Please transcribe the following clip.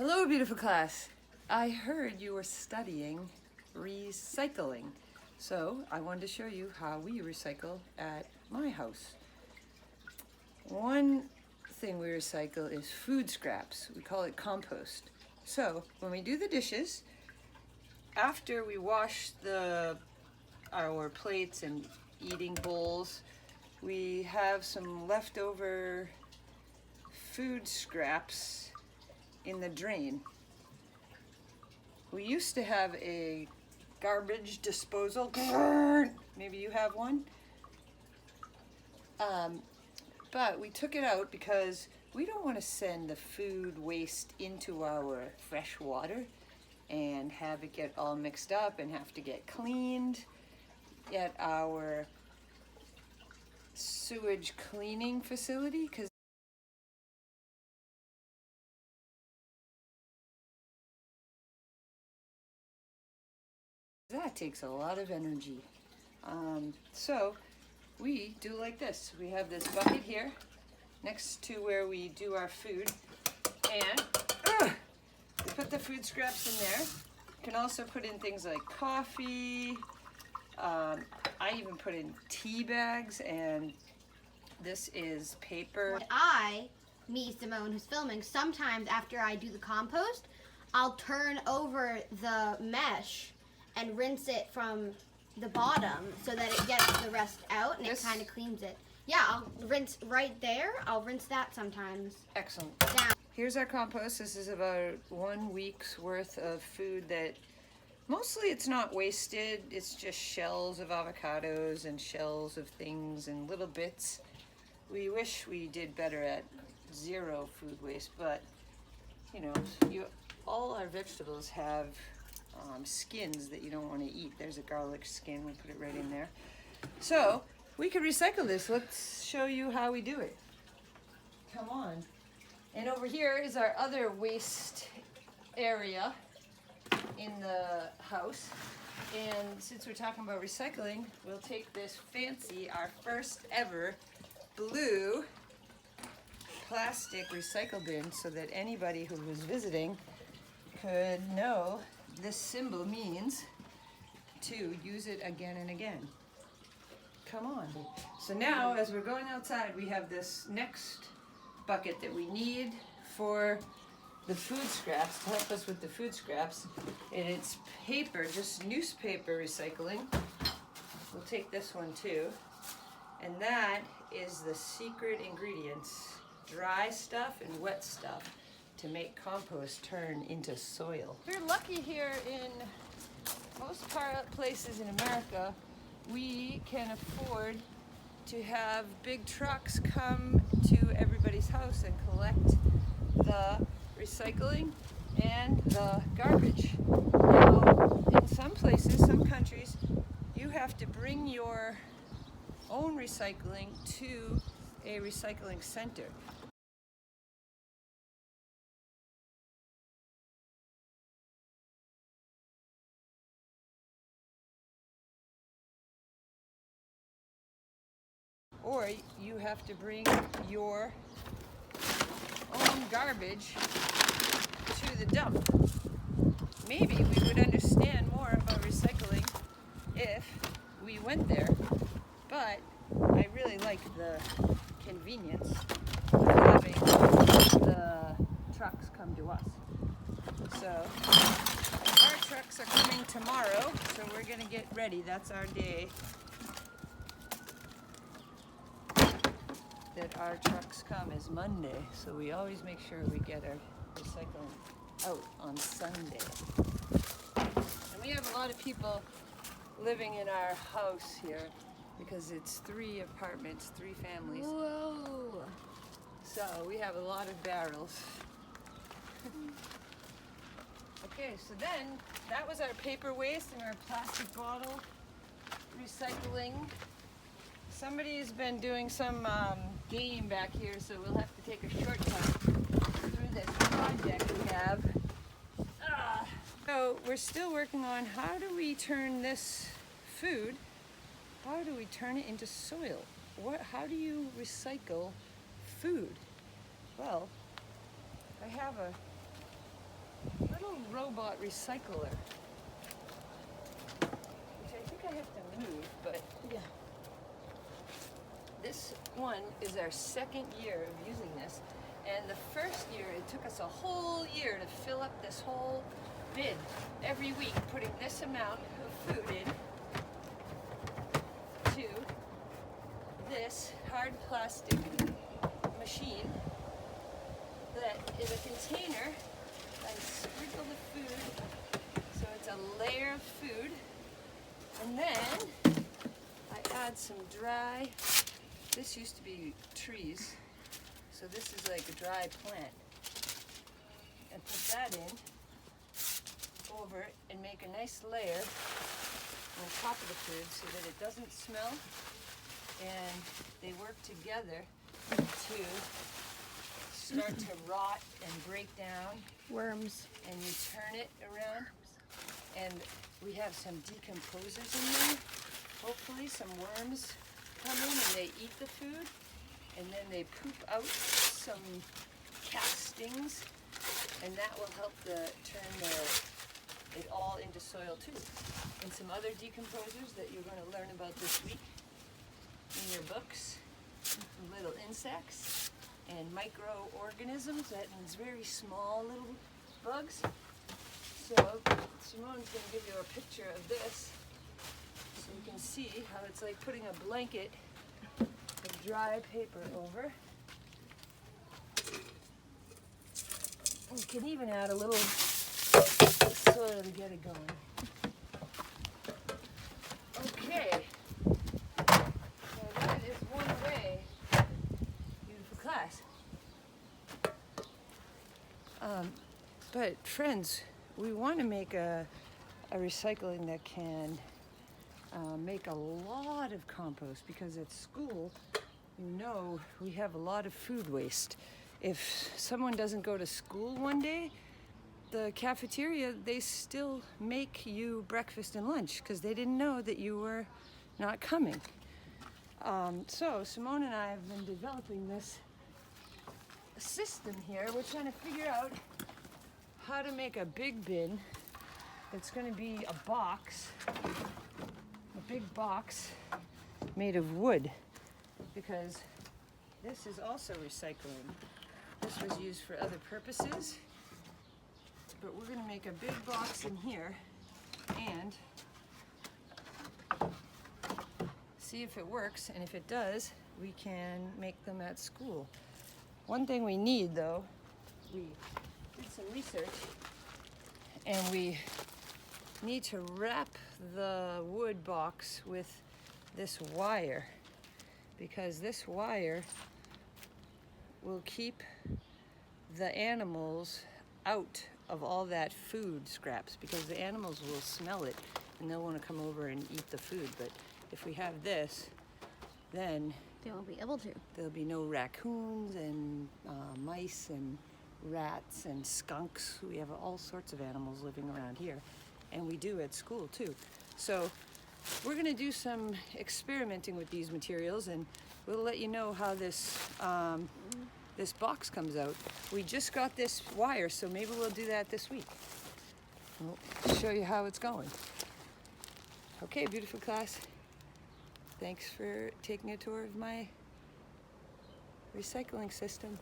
Hello, beautiful class. I heard you were studying recycling. So I wanted to show you how we recycle at my house. One thing we recycle is food scraps. We call it compost. So when we do the dishes, after we wash our plates and eating bowls, we have some leftover food scraps in the drain. We used to have a garbage disposal. Maybe you have one. But we took it out because we don't want to send the food waste into our fresh water and have it get all mixed up and have to get cleaned at our sewage cleaning facility, because that takes a lot of energy. So we do like this. We have this bucket here next to where we do our food, and we put the food scraps in there. You can also put in things like coffee. I even put in tea bags, and this is paper. Me, Simone, who's filming, sometimes after I do the compost, I'll turn over the mesh and rinse it from the bottom so that it gets the rest out and it kind of cleans it. Yeah, I'll rinse right there. I'll rinse that sometimes. Excellent. Down. Here's our compost. This is about 1 week's worth of food that mostly it's not wasted. It's just shells of avocados and shells of things and little bits. We wish we did better at zero food waste, but you know, all our vegetables have skins that you don't want to eat. There's a garlic skin, we put it right in there. So we could recycle this. Let's show you how we do it. Come on. And over here is our other waste area in the house. And since we're talking about recycling, we'll take this fancy, our first ever blue plastic recycle bin so that anybody who was visiting could know this symbol means to use it again and again. Come on. So now, as we're going outside, we have this next bucket that we need for the food scraps, to help us with the food scraps. And it's paper, just newspaper recycling. We'll take this one too. And that is the secret ingredients, dry stuff and wet stuff, to make compost turn into soil. We're lucky here in most places in America. We can afford to have big trucks come to everybody's house and collect the recycling and the garbage. Now, in some places, some countries, you have to bring your own recycling to a recycling center. Or you have to bring your own garbage to the dump. Maybe we would understand more about recycling if we went there, but I really like the convenience of having the trucks come to us. So our trucks are coming tomorrow, so we're gonna get ready. That's our day that our trucks come, is Monday, so we always make sure we get our recycling out on Sunday. And we have a lot of people living in our house here because it's 3 apartments, 3 families. Whoa. So we have a lot of barrels. Okay, so then that was our paper waste and our plastic bottle recycling. Somebody's been doing some game back here, so we'll have to take a shortcut through this project we have. So we're still working on how do we turn this food, how do we turn it into soil? How do you recycle food? Well, I have a little robot recycler, which I think I have to move, but Yeah. this one is our second year of using this. And the first year, it took us a whole year to fill up this whole bin every week, putting this amount of food in to this hard plastic machine that is a container. I sprinkle the food so it's a layer of food, and then I add some dry, this used to be trees, so this is like a dry plant, and put that in over it and make a nice layer on top of the food so that it doesn't smell, and they work together to start to rot and break down, Worms. and you turn it around, and we have some decomposers in there. Hopefully some worms come in and they eat the food, and then they poop out some castings, and that will help turn it all into soil too. And some other decomposers that you're going to learn about this week in your books, little insects and microorganisms, that means very small little bugs. So Simone's going to give you a picture of this so you can see how it's like putting a blanket of dry paper over. You can even add a little soil to get it going. Okay, so that is one way. Beautiful class. But friends, we want to make a recycling that can make a lot of compost, because at school, we have a lot of food waste. If someone doesn't go to school one day, the cafeteria, they still make you breakfast and lunch because they didn't know that you were not coming. So Simone and I have been developing this system here. We're trying to figure out how to make a big bin that's going to be a box, a big box made of wood, because this is also recycling. This was used for other purposes, but we're going to make a big box in here and see if it works, and if it does, we can make them at school. One thing we need, though, we did some research, and we need to wrap the wood box with this wire, because this wire will keep the animals out of all that food scraps, because the animals will smell it and they'll want to come over and eat the food. But if we have this, then They won't be able to. there'll be no raccoons and mice and rats and skunks. We have all sorts of animals living around here, and we do at school too. So we're going to do some experimenting with these materials, and we'll let you know how this this box comes out. We just got this wire, so maybe we'll do that this week. We'll show you how it's going. Okay, beautiful class. Thanks for taking a tour of my recycling system.